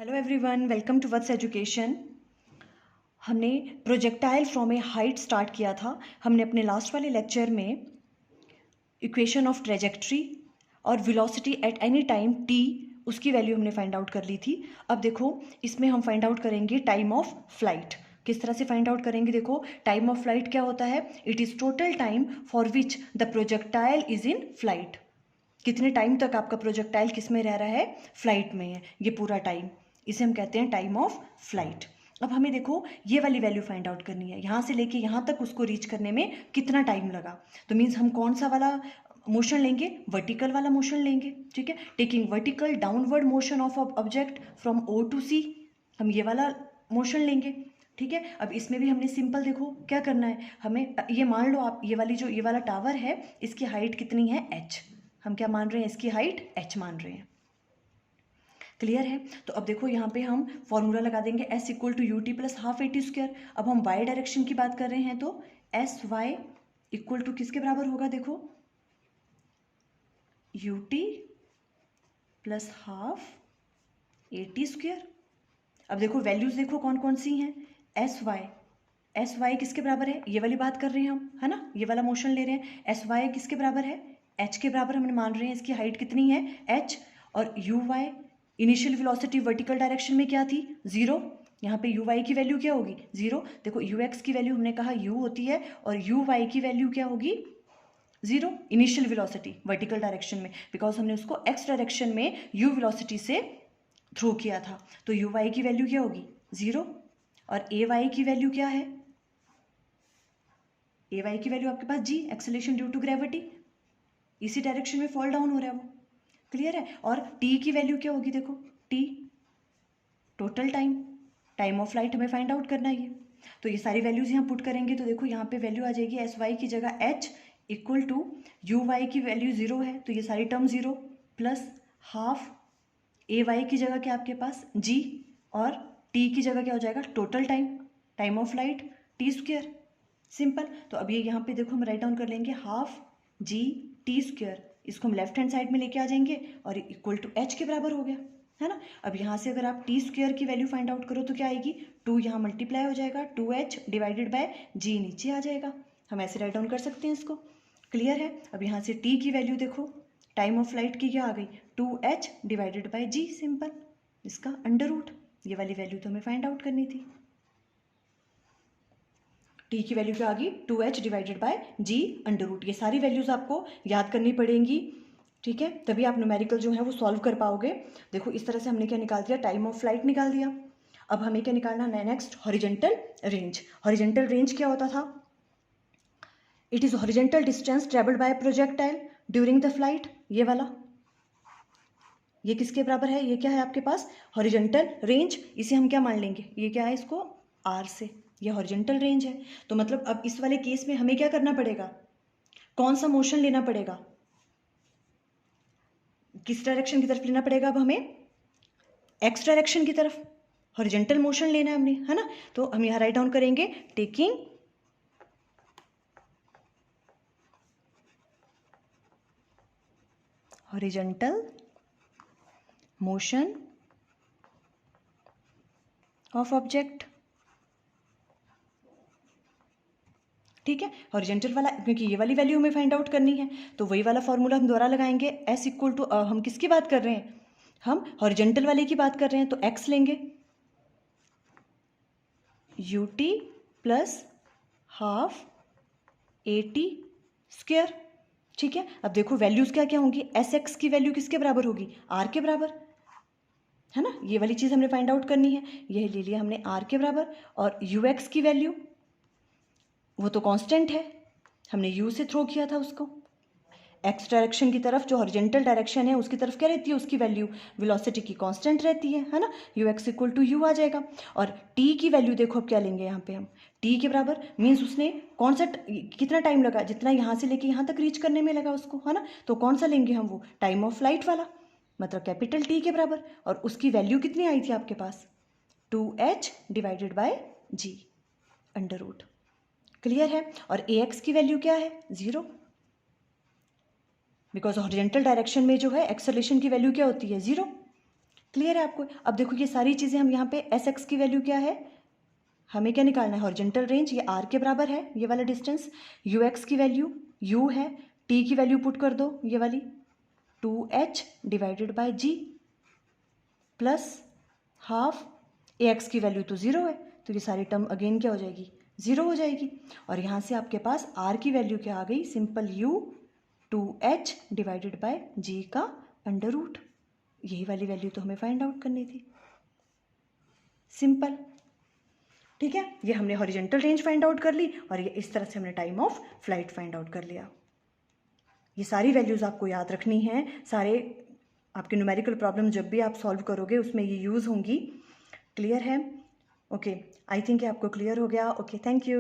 Hello everyone, welcome to Vats education. हमने projectile from a height start किया था। हमने अपने लास्ट वाले लेक्चर में इक्वेशन ऑफ ट्रेजेक्ट्री और velocity at any time t उसकी वैल्यू हमने फाइंड आउट कर ली थी। अब देखो, इसमें हम फाइंड आउट करेंगे टाइम ऑफ फ्लाइट। किस तरह से फाइंड आउट करेंगे? देखो, टाइम ऑफ फ्लाइट क्या होता है? It is total time for which the projectile is in flight. कितने टाइम तक आपका प्रोजेक्टाइल किस में रह रहा है? फ्लाइट में है, ये पूरा टाइम। इसे हम कहते हैं टाइम ऑफ फ्लाइट। अब हमें देखो ये वाली वैल्यू फाइंड आउट करनी है, यहाँ से लेके यहाँ तक उसको रीच करने में कितना टाइम लगा। तो मीन्स हम कौन सा वाला मोशन लेंगे? वर्टिकल वाला मोशन लेंगे। ठीक है, taking vertical downward motion of object from O to C, हम ये वाला मोशन लेंगे। ठीक है, अब इसमें भी हमने सिंपल देखो क्या करना है हमें। ये मान लो आप ये वाला टावर है, इसकी हाइट कितनी है? h। हम क्या मान रहे हैं? इसकी हाइट h मान रहे हैं। क्लियर है? तो अब देखो यहाँ पे हम फॉर्मूला लगा देंगे s equal to ut plus half a t square. अब हम y डायरेक्शन की बात कर रहे हैं तो एस वाई इक्वल टू किसके बराबर होगा? देखो, ut plus half a t square. अब देखो वैल्यूज देखो कौन कौन सी हैं। एस वाई किसके बराबर है? ये वाली बात कर रहे हैं हम, है ना, ये वाला मोशन ले रहे हैं। एस वाई किसके बराबर है? एच के बराबर हमने मान रहे हैं। इसकी हाइट कितनी है? एच। और u y initial velocity vertical direction में क्या थी? जीरो। यहाँ पे यू वाई की वैल्यू क्या होगी? जीरो। देखो यू एक्स की वैल्यू हमने कहा यू होती है और यू वाई की वैल्यू क्या होगी? Zero. Initial velocity vertical direction में, बिकॉज हमने उसको एक्स डायरेक्शन में यू वेलोसिटी से थ्रो किया था। तो यू वाई की वैल्यू क्या होगी? जीरो। और ए वाई की वैल्यू क्या है? ए वाई की वैल्यू आपके पास जी, एक्सेलेरेशन ड्यू टू ग्रेविटी, इसी डायरेक्शन में फॉल डाउन हो रहा है वो। क्लियर है? और टी की वैल्यू क्या होगी? देखो, T total time, time of flight हमें फाइंड आउट करना है ये। तो ये सारी वैल्यूज यहाँ पुट करेंगे तो देखो यहाँ पे वैल्यू आ जाएगी एस वाई की जगह h equal to u y की वैल्यू जीरो है तो ये सारी term zero, plus half a y की जगह क्या आपके पास? जी। और टी की जगह क्या हो जाएगा? Total time, time of flight T square. Simple. तो अब ये यहाँ पे देखो हम राइट डाउन कर लेंगे हाफ जी टी स्क्वेयर। इसको हम लेफ्ट हैंड साइड में लेके आ जाएंगे और इक्वल टू एच के बराबर हो गया, है ना। अब यहाँ से अगर आप टी स्क्वेयर की वैल्यू फाइंड आउट करो तो क्या आएगी? टू यहाँ मल्टीप्लाई हो जाएगा, टू एच डिवाइडेड बाय जी नीचे आ जाएगा। हम ऐसे राइट डाउन कर सकते हैं इसको। क्लियर है? अब यहाँ से टी की वैल्यू देखो, टाइम ऑफ फ्लाइट की क्या आ गई? Two h divided by g, simple. इसका अंडर रूट, ये वाली वैल्यू तो हमें फाइंड आउट करनी थी। टी की वैल्यू क्या आ गई? Two h divided by g under root. ये सारी वैल्यूज आपको याद करनी पड़ेंगी, ठीक है, तभी आप न्यूमेरिकल जो है वो सॉल्व कर पाओगे। देखो इस तरह से हमने क्या निकाल दिया? टाइम ऑफ फ्लाइट निकाल दिया। अब हमें क्या निकालना है next? Horizontal range. Horizontal range क्या होता था? It is horizontal distance travelled by projectile during the flight. ये वाला, ये किसके बराबर है? ये क्या है आपके पास? Horizontal range. इसे हम क्या मान लेंगे? ये क्या है? इसको आर से, ये हॉरिजेंटल रेंज है। तो मतलब अब इस वाले केस में हमें क्या करना पड़ेगा? कौन सा मोशन लेना पड़ेगा? किस डायरेक्शन की तरफ लेना पड़ेगा? अब हमें एक्स डायरेक्शन की तरफ हॉरिजेंटल मोशन लेना है हमने, है ना। तो हम यहाँ राइट डाउन करेंगे taking horizontal motion of object. ठीक है, हॉरिजेंटल वाला, क्योंकि ये वाली वैल्यू हमें फाइंड आउट करनी है तो वही वाला फॉर्मूला हम दोबारा लगाएंगे। एस इक्वल टू, हम किसकी बात कर रहे हैं? हम हॉरिजेंटल वाले की बात कर रहे हैं तो एक्स लेंगे, U T plus half a T square. ठीक है, अब देखो वैल्यूज क्या क्या होंगी? एस एक्स की वैल्यू किसके बराबर होगी? आर के बराबर, है ना। ये वाली चीज़ हमने फाइंड आउट करनी है, यह ले लिया हमने आर के बराबर। और यू एक्स की वैल्यू वो तो कांस्टेंट है, हमने यू से थ्रो किया था उसको। एक्स डायरेक्शन की तरफ जो हॉरिजेंटल डायरेक्शन है उसकी तरफ क्या रहती है? उसकी वैल्यू वेलोसिटी की कांस्टेंट रहती है ना। U x equal to u आ जाएगा। और टी की वैल्यू देखो अब क्या लेंगे यहाँ पे हम? टी के बराबर मीन्स उसने कौन सा कितना टाइम लगा? जितना यहाँ से लेके यहाँ तक रीच करने में लगा उसको, है ना। तो कौन सा लेंगे हम? वो टाइम ऑफ फ्लाइट वाला, मतलब कैपिटल टी के बराबर। और उसकी वैल्यू कितनी आई थी आपके पास? Two h divided by g under root. Clear है? और ए एक्स की वैल्यू क्या है? जीरो, बिकॉज हॉरिजेंटल डायरेक्शन में जो है एक्सेलरेशन की वैल्यू क्या होती है? जीरो। क्लियर है आपको? अब देखो ये सारी चीज़ें हम यहाँ पे एस एक्स की वैल्यू क्या है, हमें क्या निकालना है, हॉरिजॉन्टल रेंज, ये आर के बराबर है ये वाला डिस्टेंस, यू एक्स की वैल्यू यू है, टी की वैल्यू पुट कर दो ये वाली 2h divided by g plus half, a x की वैल्यू तो ज़ीरो है तो ये सारी टर्म अगेन क्या हो जाएगी, ज़ीरो हो जाएगी। और यहाँ से आपके पास आर की वैल्यू क्या आ गई, simple u 2h divided by g का अंडर रूट, यही वाली वैल्यू तो हमें फाइंड आउट करनी थी। सिंपल, ठीक है, ये हमने हॉरिजॉन्टल रेंज फाइंड आउट कर ली और ये इस तरह से हमने time of flight find out कर लिया। ये सारी वैल्यूज़ आपको याद रखनी है, सारे आपके न्यूमेरिकल प्रॉब्लम जब भी आप सॉल्व करोगे उसमें ये यूज़ होंगी। क्लियर है? ओके, आई थिंक आपको क्लियर हो गया। Okay, thank you.